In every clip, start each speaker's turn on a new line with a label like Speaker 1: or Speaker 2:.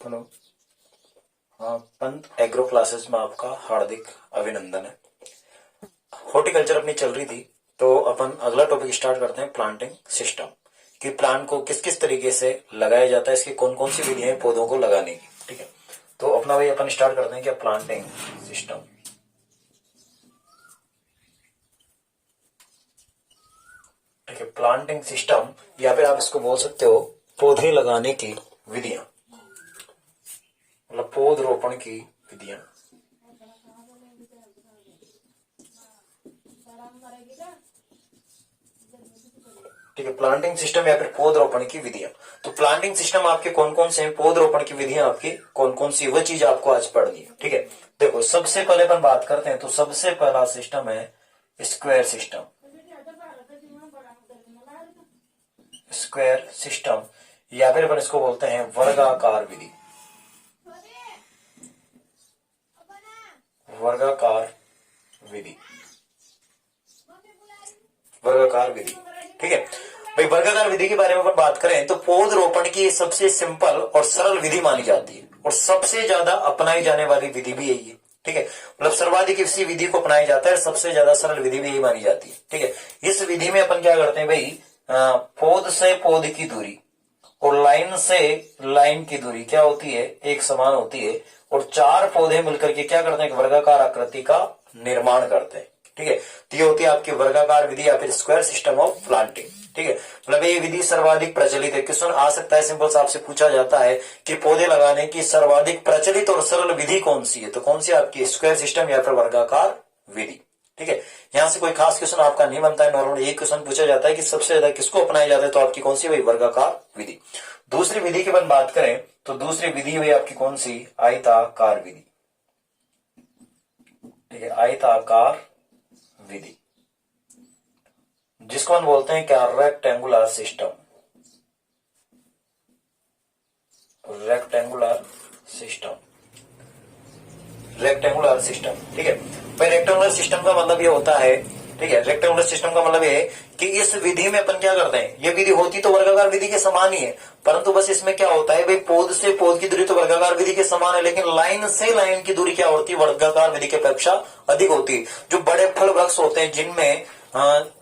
Speaker 1: Hello. हाँ, Pant agro classes में आपका हार्दिक अभिनंदन है। हॉर्टिकल्चर अपनी चल रही थी तो अपन अगला टॉपिक स्टार्ट करते हैं, प्लांटिंग सिस्टम। कि प्लांट को किस किस तरीके से लगाया जाता है, इसकी कौन कौन सी विधियां हैं पौधों को लगाने की। ठीक है, तो अपना भाई अपन स्टार्ट करते हैं क्या, प्लांटिंग सिस्टम। ठीक है, प्लांटिंग सिस्टम या फिर आप इसको बोल सकते हो पौधे लगाने की विधियां, मतलब पौध रोपण की विधियां। ठीक है, प्लांटिंग सिस्टम या फिर पौधरोपण की विधियां। तो प्लांटिंग सिस्टम आपके कौन कौन से हैं, पौधरोपण की विधियां आपकी कौन कौन सी, वो चीज आपको आज पढ़नी है। ठीक है, देखो सबसे पहले अपन बात करते हैं तो सबसे पहला सिस्टम है स्क्वायर सिस्टम। स्क्वायर सिस्टम या फिर अपन इसको बोलते हैं वर्गाकार विधि। वर्गाकार विधि, वर्गाकार विधि। ठीक है भाई, वर्गाकार विधि के बारे में अपन बात करें तो पौध रोपण की सबसे सिंपल और सरल विधि मानी जाती है और सबसे ज्यादा अपनाई जाने वाली विधि भी यही है। ठीक है, मतलब सर्वाधिक इसी विधि को अपनाया जाता है, सबसे ज्यादा सरल विधि भी यही मानी जाती है। ठीक है, इस विधि में अपन क्या करते हैं भाई, पौध से पौध की दूरी और लाइन से लाइन की दूरी क्या होती है, एक समान होती है और चार पौधे मिलकर के क्या करते हैं, वर्गाकार आकृति का निर्माण करते हैं। ठीक है, तो ये होती है आपकी वर्गाकार विधि या फिर स्क्वायर सिस्टम ऑफ प्लांटिंग। ठीक है, मतलब ये विधि सर्वाधिक प्रचलित है। क्वेश्चन आ सकता है सिंपल सा, आपसे पूछा जाता है कि पौधे लगाने की सर्वाधिक प्रचलित और सरल विधि कौन सी है, तो कौन सी आपकी स्क्वायर सिस्टम या फिर वर्गाकार विधि। ठीक है, यहां से कोई खास क्वेश्चन आपका नहीं बनता है, नॉर्मल ये क्वेश्चन पूछा जाता है कि सबसे ज्यादा किसको अपनाया जाता है, तो आपकी कौन सी भाई, वर्गाकार विधि। दूसरी विधि की बात करें तो दूसरी विधि हुई आपकी कौन सी, आयताकार विधि। ठीक है, आयताकार विधि जिसको हम बोलते हैं क्या, rectangular system. Rectangular system, rectangular system. ठीक है भाई, रेक्टेंगुलर सिस्टम का मतलब ये होता है, ठीक है, रेक्टेंगुलर सिस्टम का मतलब ये है कि इस विधि में अपन क्या करते हैं, ये विधि होती तो वर्गाकार विधि के समान ही है, परंतु बस इसमें क्या होता है भाई, पौध से पौध की दूरी तो वर्गाकार विधि के समान है, लेकिन लाइन से लाइन की दूरी क्या होती है, वर्गाकार विधि की अपेक्षा अधिक होती है। जो बड़े फल वृक्ष होते हैं जिनमें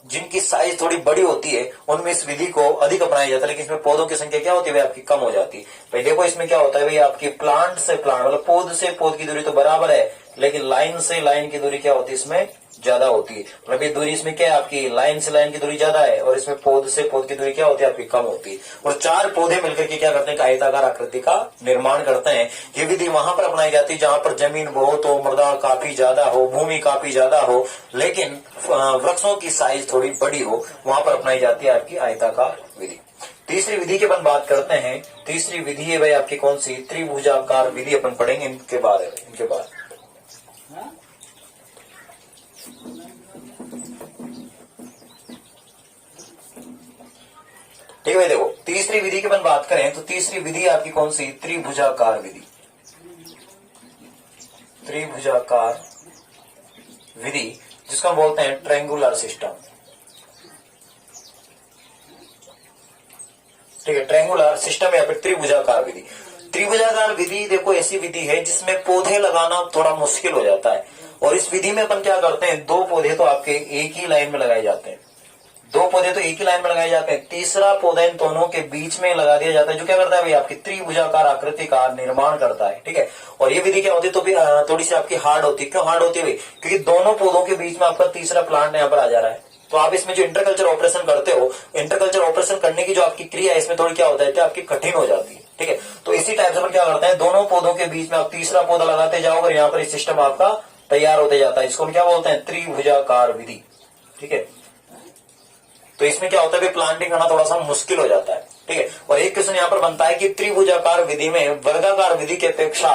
Speaker 1: जिनकी साइज थोड़ी बड़ी होती है उनमें इस विधि को अधिक अपनाया जाता है, लेकिन इसमें पौधों की संख्या क्या होती है भाई, आपकी कम हो जाती है। भाई देखो इसमें क्या होता है भाई, आपकी प्लांट से प्लांट मतलब पौध से पौध की दूरी तो बराबर है, लेकिन लाइन से लाइन की दूरी क्या होती है, इसमें ज्यादा होती है। मतलब ये दूरी इसमें क्या है आपकी, लाइन से लाइन की दूरी ज्यादा है और इसमें पौध से पौध की दूरी क्या होती है, आपकी कम होती है। और चार पौधे मिलकर के क्या करते हैं, आयताकार आकृति का निर्माण करते हैं। ये विधि वहां पर अपनाई जाती है जहां पर जमीन बहुत हो, मृदा काफी ज्यादा हो, भूमि काफी ज्यादा हो, लेकिन वृक्षों की साइज थोड़ी बड़ी हो, वहां पर अपनाई जाती है आपकी आयताकार विधि। तीसरी विधि की अपन बात करते हैं, तीसरी विधि है भाई आपकी कौन सी, त्रिभुजाकार विधि। अपन पढ़ेंगे इनके बाद ठीक है भाई। देखो तीसरी विधि की अपन बात करें तो तीसरी विधि आपकी कौन सी, त्रिभुजाकार विधि। त्रिभुजाकार विधि जिसको हम बोलते हैं ट्रायंगुलर सिस्टम। ठीक है, ट्रायंगुलर सिस्टम या फिर त्रिभुजाकार विधि। त्रिभुजाकार विधि देखो ऐसी विधि है जिसमें पौधे लगाना थोड़ा मुश्किल हो जाता है और इस विधि में अपन क्या करते हैं, दो पौधे तो आपके एक ही लाइन में लगाए जाते हैं, दो पौधे तो एक ही लाइन में लगाए जाते हैं, तीसरा पौधा इन दोनों के बीच में लगा दिया जाता है जो क्या करता है भाई, आपकी त्रिभुजाकार आकृति का निर्माण करता है। ठीक है, और ये विधि क्या होती है, तो भी थोड़ी सी आपकी हार्ड होती है। क्यों हार्ड होती है भाई, क्योंकि दोनों पौधों के बीच में आपका तीसरा प्लांट यहाँ पर आ जा रहा है, तो आप इसमें जो इंटरकल्चर ऑपरेशन करते हो, इंटरकल्चर ऑपरेशन करने की जो आपकी क्रिया है इसमें थोड़ी क्या होता है, क्या आपकी कठिन हो जाती है। ठीक है, तो इसी टाइप से अपन क्या करते हैं, दोनों पौधों के बीच में आप तीसरा पौधा लगाते जाओ और यहाँ पर इस सिस्टम आपका तैयार होते जाता है, इसको हम क्या बोलते हैं, त्रिभुजाकार विधि। ठीक है, तो इसमें क्या होता है कि प्लांटिंग करना थोड़ा सा मुश्किल हो जाता है। ठीक है, और एक क्वेश्चन यहाँ पर बनता है कि त्रिभुजाकार विधि में वर्गाकार विधि की अपेक्षा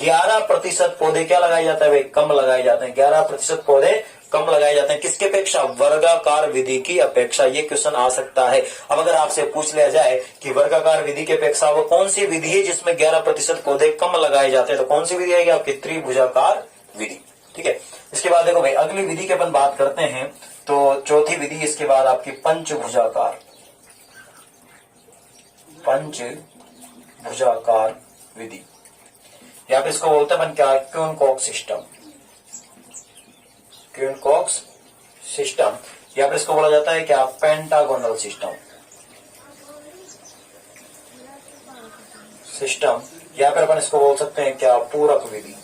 Speaker 1: 11% पौधे क्या लगाए जाते हैं भाई, कम लगाए जाते हैं। 11% पौधे कम लगाए जाते हैं, किसके अपेक्षा, वर्गाकार विधि की अपेक्षा। ये क्वेश्चन आ सकता है। अब अगर आपसे पूछ लिया जाए कि वर्गाकार विधि की अपेक्षा वो कौन सी विधि है जिसमें 11% पौधे कम लगाए जाते हैं, तो कौन सी विधि आएगी आपकी, त्रिभुजाकार विधि। ठीक है, इसके बाद देखो भाई अगली विधि की अपन बात करते हैं, तो चौथी विधि इसके बाद आपकी पंचभुजाकार, पंचभुजाकार विधि, या फिर इसको बोलते हैं अपन क्या, क्यून-कॉक्स सिस्टम, क्यून-कॉक्स सिस्टम, या फिर इसको बोला जाता है क्या, पेंटागोनल सिस्टम, सिस्टम, या फिर अपन इसको बोल सकते हैं क्या, पूरक विधि।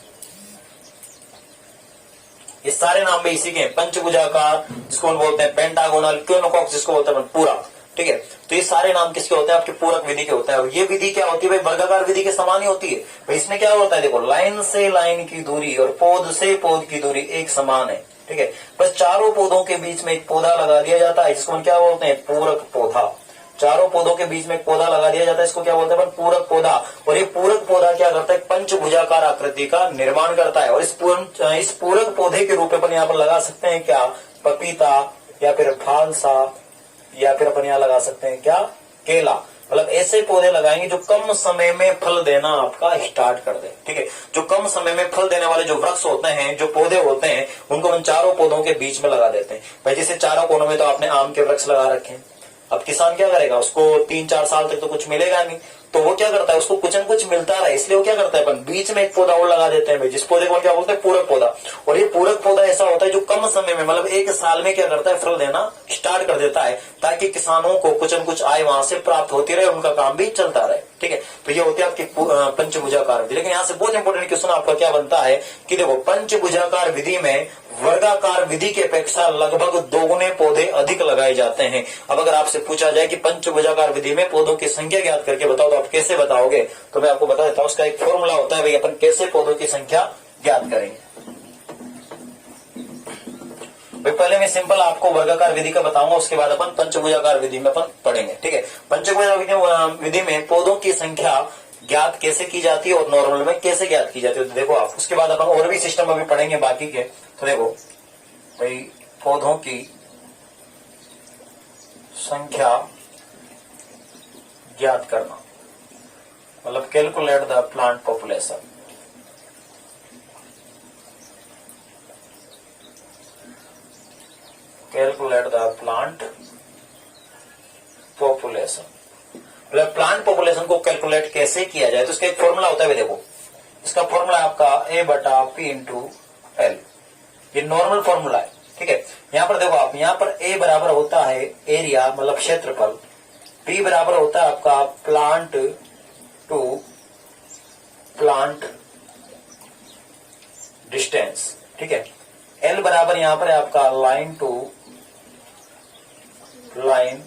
Speaker 1: ये सारे नाम भी इसी के हैं, पंचभुजाकार जिसको बोलते हैं, पेंटागोनल, क्यून-कॉक्स जिसको बोलते हैं पूरक, ठीक है। तो ये सारे नाम किसके होते हैं, आपके पूरक विधि के होते हैं। और ये विधि क्या होती है भाई, वर्गाकार विधि के समान ही होती है भाई। इसमें क्या होता है, देखो लाइन से लाइन की दूरी और पौध से पौध की दूरी एक समान है, ठीक है। बस चारों पौधों के बीच में एक पौधा लगा दिया जाता है, जिसको हम क्या बोलते हैं, पूरक पौधा। चारों पौधों के बीच में एक पौधा लगा दिया जाता है, इसको क्या बोलते हैं, पूरक पौधा। और ये पूरक पौधा क्या करता है, पंचभुजाकार आकृति का निर्माण करता है। और इस पूरक पौधे के रूप में अपन यहाँ पर लगा सकते हैं क्या, पपीता, या फिर फालसा, या फिर अपन यहाँ लगा सकते हैं क्या, केला। मतलब ऐसे पौधे लगाएंगे जो कम समय में फल देना आपका स्टार्ट कर दे, ठीक है। जो कम समय में फल देने वाले जो वृक्ष होते हैं, जो पौधे होते हैं, उनको हम चारों पौधों के बीच में लगा देते हैं भाई। जैसे चारों कोनों में तो आपने आम के वृक्ष लगा रखे हैं। अब किसान क्या करेगा, उसको 3-4 साल तक तो कुछ मिलेगा नहीं, तो वो क्या करता है, उसको कुछ न कुछ मिलता रहा, इसलिए वो क्या करता है, अपन बीच में एक पौधा और लगा देते हैं भाई, जिस पौधे को क्या बोलते हैं, पूरक पौधा। और ये पूरक पौधा ऐसा होता है जो कम समय में, मतलब 1 साल में क्या करता है, फल देना स्टार्ट कर देता है, ताकि किसानों को कुछ न कुछ आय वहां से प्राप्त होती रहे, उनका काम भी चलता रहे, ठीक है। तो ये होती है आपकी पंचभुजाकार विधि। लेकिन यहाँ से बहुत इंपॉर्टेंट क्वेश्चन आपका क्या बनता है कि देखो, पंचभुजाकार विधि में वर्गाकार विधि की अपेक्षा लगभग 2 गुने पौधे अधिक लगाए जाते हैं। अब अगर आपसे पूछा जाए कि पंचभुजाकार विधि में पौधों की संख्या ज्ञात करके बताओ, तो आप कैसे बताओगे, तो मैं आपको बता देता हूं, उसका एक फॉर्मूला होता है भाई, अपन कैसे पौधों की संख्या ज्ञात करेंगे। भाई पहले मैं सिंपल आपको वर्गाकार विधि का बताऊंगा, उसके बाद अपन पंचभुजाकार विधि में अपन पढ़ेंगे, ठीक है। पंचभुजाकार विधि में पौधों की संख्या ज्ञात कैसे की जाती है और नॉर्मल में कैसे ज्ञात की जाती है, तो देखो आप, उसके बाद अपन और भी सिस्टम अभी पढ़ेंगे बाकी के। तो देखो भाई, पौधों की संख्या ज्ञात करना, मतलब calculate the plant population. Calculate the plant population, मतलब प्लांट पॉपुलेशन को कैलकुलेट कैसे किया जाए, तो इसका एक फॉर्मूला होता है। देखो इसका फॉर्मूला आपका A/P/L, ये नॉर्मल फॉर्मूला है, ठीक है। यहाँ पर देखो आप, यहाँ पर A बराबर होता है एरिया, मतलब क्षेत्रफल, P बराबर होता है आपका प्लांट टू प्लांट डिस्टेंस, ठीक है। L बराबर यहाँ पर है आपका लाइन टू लाइन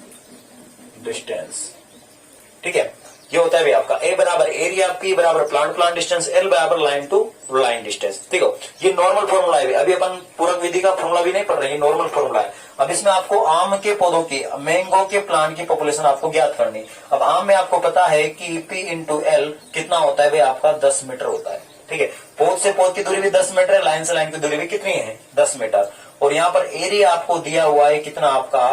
Speaker 1: डिस्टेंस, ठीक है। ये होता है भी आपका A बराबर एरिया, P बराबर प्लांट डिस्टेंस, L बराबर लाइन टू लाइन डिस्टेंस, ठीक है। ये नॉर्मल फॉर्मूला है। अभी अपन पूरक विधि का फॉर्मूला भी नहीं पढ़ रहे, ये नॉर्मल फॉर्मूला है। अब इसमें आपको आम के पौधों की, मैंगो के प्लांट की पॉपुलेशन आपको ज्ञात करनी। अब आम में आपको पता है कि P/L कितना होता है भाई, आपका 10 मीटर होता है, ठीक है। पौध से पौध की दूरी भी 10 मीटर है, लाइन से लाइन की दूरी भी कितनी है, 10 मीटर। और यहाँ पर एरिया आपको दिया हुआ है कितना, आपका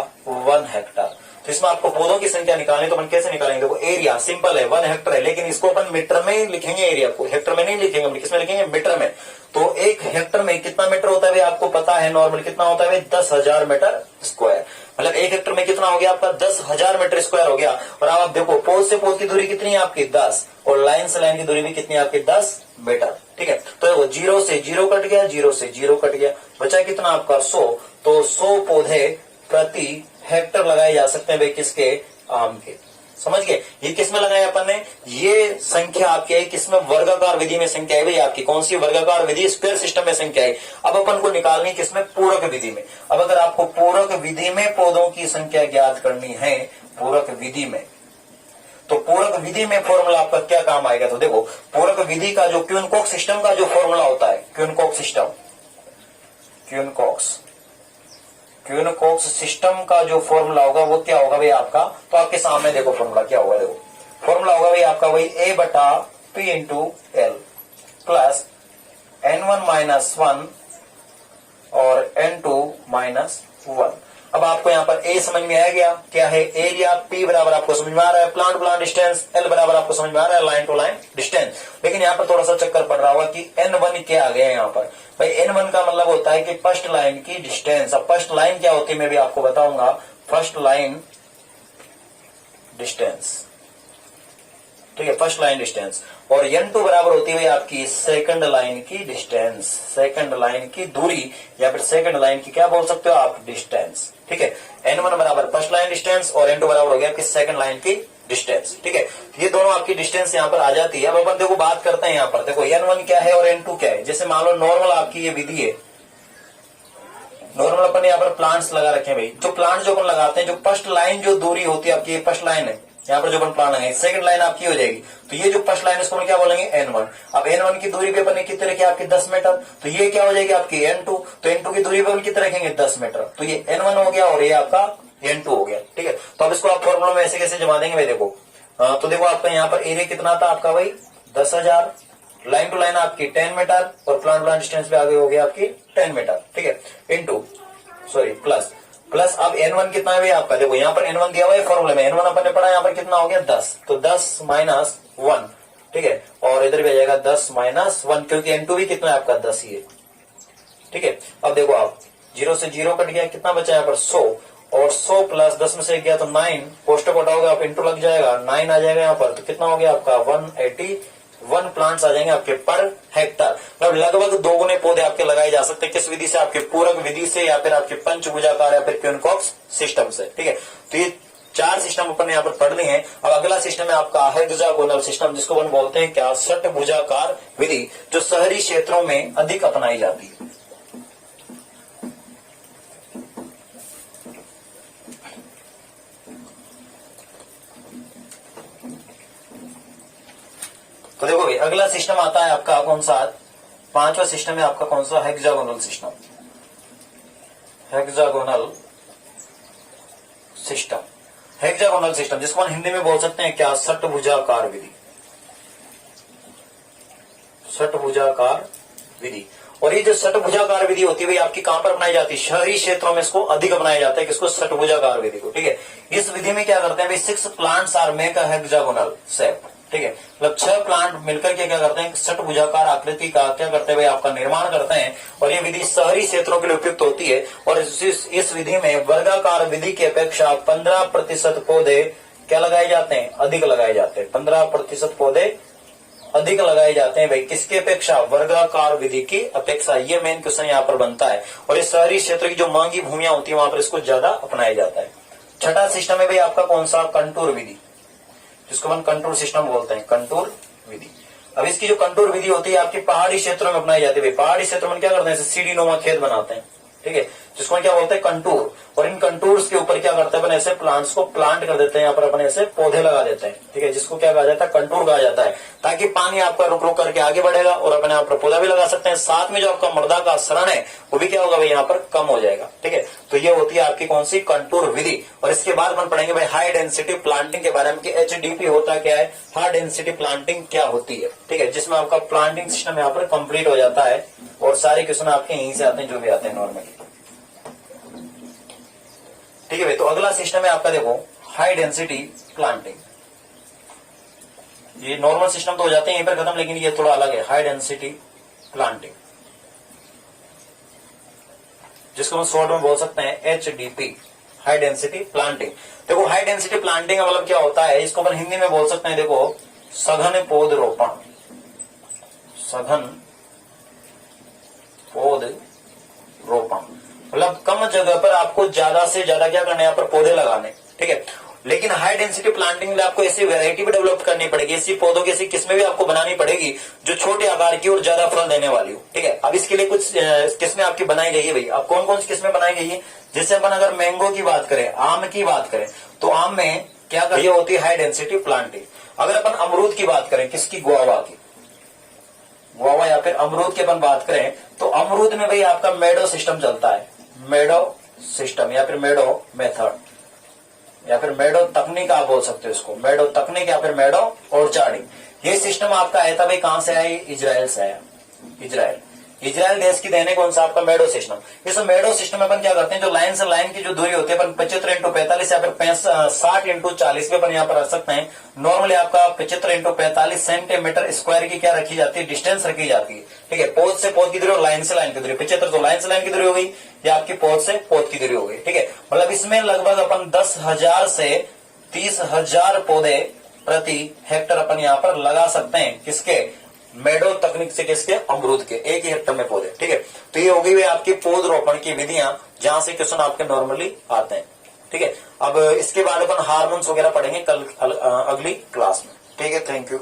Speaker 1: 1 हेक्टर। तो इसमें आपको पौधों की संख्या निकालनी, तो अपन कैसे निकालेंगे, देखो एरिया सिंपल है, 1 हेक्टर है, लेकिन इसको अपन मीटर में लिखेंगे, एरिया को हेक्टर में नहीं लिखेंगे, किसमें लिखेंगे, मीटर में। तो 1 हेक्टर में कितना मीटर होता है, आपको पता है नॉर्मल कितना होता है, 10,000 मीटर स्क्वायर। मतलब 1 हेक्टर में कितना हो गया आपका, 10,000 मीटर स्क्वायर हो गया। और अब आप देखो, पौध से पौध की दूरी कितनी है आपकी, 10, और लाइन से लाइन की दूरी भी कितनी है आपकी, 10 मीटर, ठीक है। तो वो 0 से 0 कट गया, 0 से 0 कट गया, बचा कितना आपका 100। तो 100 पौधे प्रति हेक्टर लगाए जा सकते हैं भाई, किसके, आम के। समझ गए, ये किस में लगाया अपन ने, ये संख्या आपकी है किसमें, वर्गाकार विधि में संख्या है भाई आपकी। कौन सी वर्गाकार विधि, स्क्वायर सिस्टम में संख्या है। अब अपन को निकालनी किसमें, पूरक विधि में। अब अगर आपको पूरक विधि में पौधों की संख्या ज्ञात करनी है, पूरक विधि में, तो पूरक विधि में फॉर्मूला आपका क्या काम आएगा, तो देखो पूरक विधि का जो क्यून-कॉक्स सिस्टम का जो फॉर्मूला होता है, क्यून-कॉक्स सिस्टम, क्यून-कॉक्स सिस्टम का जो फॉर्मूला होगा वो क्या होगा भाई आपका, तो आपके सामने देखो फॉर्मूला क्या होगा। देखो फॉर्मूला होगा भाई आपका वही A/P/L प्लस N1-1 और N2-1। अब आपको यहाँ पर A समझ में आ गया, क्या है एरिया, P बराबर आपको समझ में आ रहा है प्लांट डिस्टेंस, L बराबर आपको समझ में आ रहा है लाइन टू लाइन डिस्टेंस। लेकिन यहाँ पर थोड़ा सा चक्कर पड़ रहा होगा कि N1 क्या आ गया यहाँ पर भाई। N1 का मतलब होता है कि फर्स्ट लाइन की डिस्टेंस। अब फर्स्ट लाइन क्या होती है मैं भी आपको बताऊंगा, फर्स्ट लाइन डिस्टेंस, ठीक है, फर्स्ट लाइन डिस्टेंस। और n2 बराबर होती है आपकी सेकंड लाइन की डिस्टेंस, सेकंड लाइन की दूरी, या फिर सेकंड लाइन की क्या बोल सकते हो आप, डिस्टेंस। ठीक है, n1 बराबर फर्स्ट लाइन डिस्टेंस और n2 बराबर हो गया आपकी सेकंड लाइन की डिस्टेंस। ठीक है, ये दोनों आपकी डिस्टेंस यहाँ पर आ जाती है। अब अपन देखो बात करते हैं यहाँ पर, देखो n1 क्या है और n2 क्या है। जैसे मान लो नॉर्मल आपकी ये विधि है, नॉर्मल अपन यहाँ पर प्लांट्स लगा रखे हैं भाई। जो प्लांट जो अपन लगाते हैं, जो फर्स्ट लाइन जो दूरी होती है आपकी, फर्स्ट लाइन है यहाँ पर जो अपन प्लांट लगाएंगे, सेकंड लाइन आपकी हो जाएगी। तो ये जो फर्स्ट लाइन है इसको क्या बोलेंगे, n1। अब n1 की दूरी पे अपन कितने रखे आपकी 10 मीटर, तो ये क्या हो जाएगी आपकी n2। तो n2 की दूरी पे अपन कितने रखेंगे 10 मीटर, तो ये n1 हो गया और ये आपका n2 हो गया। ठीक है, तो अब इसको आप फॉर्मूला में ऐसे कैसे जमा देंगे भाई, देखो तो देखो आपका यहाँ पर एरिया कितना था आपका भाई 10,000, लाइन टू लाइन आपकी 10 मीटर और प्लांट प्लांट डिस्टेंस पे आगे हो गया आपकी 10 मीटर। ठीक है, इंटू सॉरी प्लस अब n1 कितना है आपका, देखो यहाँ पर n1 दिया हुआ है फॉर्मूले में, n1 अपन ने पढ़ा यहाँ पर कितना हो गया 10, तो 10 माइनस 1। ठीक है, और इधर भी आ जाएगा 10 माइनस 1, क्योंकि n2 भी कितना है आपका 10 ही है। ठीक है, अब देखो आप 0 से 0 कट गया, कितना बचा यहाँ पर 100, और 100 प्लस 10 में से गया तो 9, पोस्टर को हटाओगे आप इंटू लग जाएगा, 9 आ जाएगा यहाँ पर, तो कितना हो गया आपका 181 प्लांट्स आ जाएंगे आपके पर हेक्टर। मतलब लगभग 2 गुने पौधे आपके लगाए जा सकते हैं। किस विधि से, आपके पूरक विधि से, या फिर आपके पंचभुजाकार, या फिर क्यूनकॉक्स सिस्टम से। ठीक है, तो ये 4 सिस्टम अपन ने यहाँ पर पढ़ लिए हैं। अब अगला सिस्टम है आपका हेक्सागोनल सिस्टम, जिसको अपन बोलते हैं क्या, षटभुजाकार विधि, जो शहरी क्षेत्रों में अधिक अपनाई जाती है। तो देखो भाई अगला सिस्टम आता है आपका कौन सा, 5वां सिस्टम है आपका कौन सा, hexagonal system. Hexagonal system, hexagonal system जिसको हम हिंदी में बोल सकते हैं क्या, षटभुजाकार विधि, षटभुजाकार विधि। और ये जो षटभुजाकार विधि होती है भाई आपकी कहां पर अपनाई जाती है, शहरी क्षेत्रों में इसको अधिक अपनाया जाता है, किसको, षटभुजाकार विधि को। ठीक है, इस विधि में क्या करते हैं भाई, 6 plants are make a hexagonal shape. ठीक है, मतलब 6 प्लांट मिलकर के क्या करते हैं, षटभुजाकार आकृति का क्या करते हैं भाई आपका निर्माण करते हैं। और ये विधि शहरी क्षेत्रों के लिए उपयुक्त होती है। और इस विधि में वर्गाकार विधि की अपेक्षा 15% पौधे क्या लगाए जाते हैं, अधिक लगाए जाते हैं। 15% पौधे अधिक लगाए जाते हैं भाई, किसकी अपेक्षा, वर्गाकार विधि की अपेक्षा। ये मेन क्वेश्चन यहाँ पर बनता है। और इस शहरी क्षेत्र की जो मांगी भूमियां होती है वहां पर इसको ज्यादा अपनाया जाता है। छठा सिस्टम है भाई आपका कौन सा, कंटूर विधि, जिसको हम कंटूर सिस्टम बोलते हैं, कंटूर विधि। अब इसकी जो कंटूर विधि होती है आपकी पहाड़ी क्षेत्रों में अपनाई जाती है। पहाड़ी क्षेत्रों में क्या करते हैं, सीढ़ी नुमा खेत बनाते हैं। ठीक है, जिसको क्या बोलते हैं, कंटूर। और इन कंटूर्स के ऊपर क्या करते हैं अपन, ऐसे प्लांट्स को प्लांट कर देते हैं, यहाँ पर अपन ऐसे पौधे लगा देते हैं। ठीक है, जिसको क्या कहा जाता है, कंटूर कहा जाता है, ताकि पानी आपका रुक रुक करके आगे बढ़ेगा और अपने यहाँ पर पौधा भी लगा सकते हैं। साथ में जो आपका मृदा का शरण है वो भी क्या होगा भाई यहाँ पर कम हो जाएगा। ठीक है, तो ये होती है आपकी कौन सी, कंटूर विधि। और इसके बाद अपन पढ़ेंगे भाई हाई डेंसिटी प्लांटिंग के बारे में, कि HDP होता क्या है, हाई डेंसिटी प्लांटिंग क्या होती है। ठीक है, जिसमें आपका प्लांटिंग सिस्टम यहाँ पर कंप्लीट हो जाता है। और सारे क्वेश्चन आपके यहीं से आते हैं, जो भी आते हैं नॉर्मली। ठीक है भाई, तो अगला सिस्टम है आपका देखो हाई डेंसिटी प्लांटिंग। ये नॉर्मल सिस्टम तो हो जाते हैं यहीं पर खत्म, लेकिन ये थोड़ा अलग है, हाई डेंसिटी प्लांटिंग, जिसको हम शॉर्ट में बोल सकते हैं HDP, हाई डेंसिटी प्लांटिंग। देखो हाई डेंसिटी प्लांटिंग का मतलब क्या होता है, इसको अपन हिंदी में बोल सकते हैं देखो सघन पौधरोपण, सघन पौधरोपण। मतलब कम जगह पर आपको ज्यादा से ज्यादा क्या करना है, यहाँ पर पौधे लगाने। ठीक है, लेकिन हाई डेंसिटी प्लांटिंग में आपको ऐसी वैरायटी भी डेवलप करनी पड़ेगी, ऐसी पौधों की ऐसी किस्में भी आपको बनानी पड़ेगी जो छोटे आकार की और ज्यादा फल देने वाली हो। ठीक है, अब इसके लिए कुछ किस्में आपकी बनाई गई है भाई। अब कौन कौन सी किस्में बनाई गई है, जैसे अपन अगर मैंगो की बात करें, आम की बात करें, तो आम में क्या ये होती है हाई डेंसिटी प्लांटिंग। अगर अपन अमरूद की बात करें, किसकी, गुआवा की, गुआवा या फिर अमरूद की अपन बात करें, तो अमरूद में भाई आपका मेडो सिस्टम चलता है, मेडो सिस्टम या फिर मेडो मेथड या फिर मेडो तकनीक आप बोल सकते हो इसको, मेडो तकनीक या फिर मेडो ऑर्चार्डिंग। ये सिस्टम आपका आया था भाई कहां से आया, इजराइल से आया। इजराइल देश की देने कौन सा आपका मेडो सिस्टम। इस मेडो सिस्टम में अपन क्या करते हैं, जो लाइन से लाइन की जो दूरी होती है अपन 75 × 45 या फिर 60 × 40 में अपन यहाँ पर रख सकते हैं। नॉर्मली आपका 75 × 45 सेंटीमीटर स्क्वायर की क्या रखी जाती है, डिस्टेंस रखी जाती है। ठीक है, पौध से पौध की दूरी और लाइन से लाइन की दूरी, 75 तो लाइन से लाइन की दूरी हो गई, या आपकी पौध से पौध की दूरी हो गई। ठीक है, मतलब इसमें लगभग अपन 10,000 से 30,000 पौधे प्रति हेक्टर अपन यहाँ पर लगा सकते हैं। किसके? मेडो तकनीक से, किसके? अमरूद के, 1 ही हेक्टर में पौधे। ठीक है, तो ये हो गई आपकी पौध रोपण की विधियां, जहां से क्वेश्चन आपके नॉर्मली आते हैं। ठीक है, अब इसके बाद अपन हार्मोन्स वगैरह पढ़ेंगे कल अगली क्लास में। ठीक है, थैंक यू।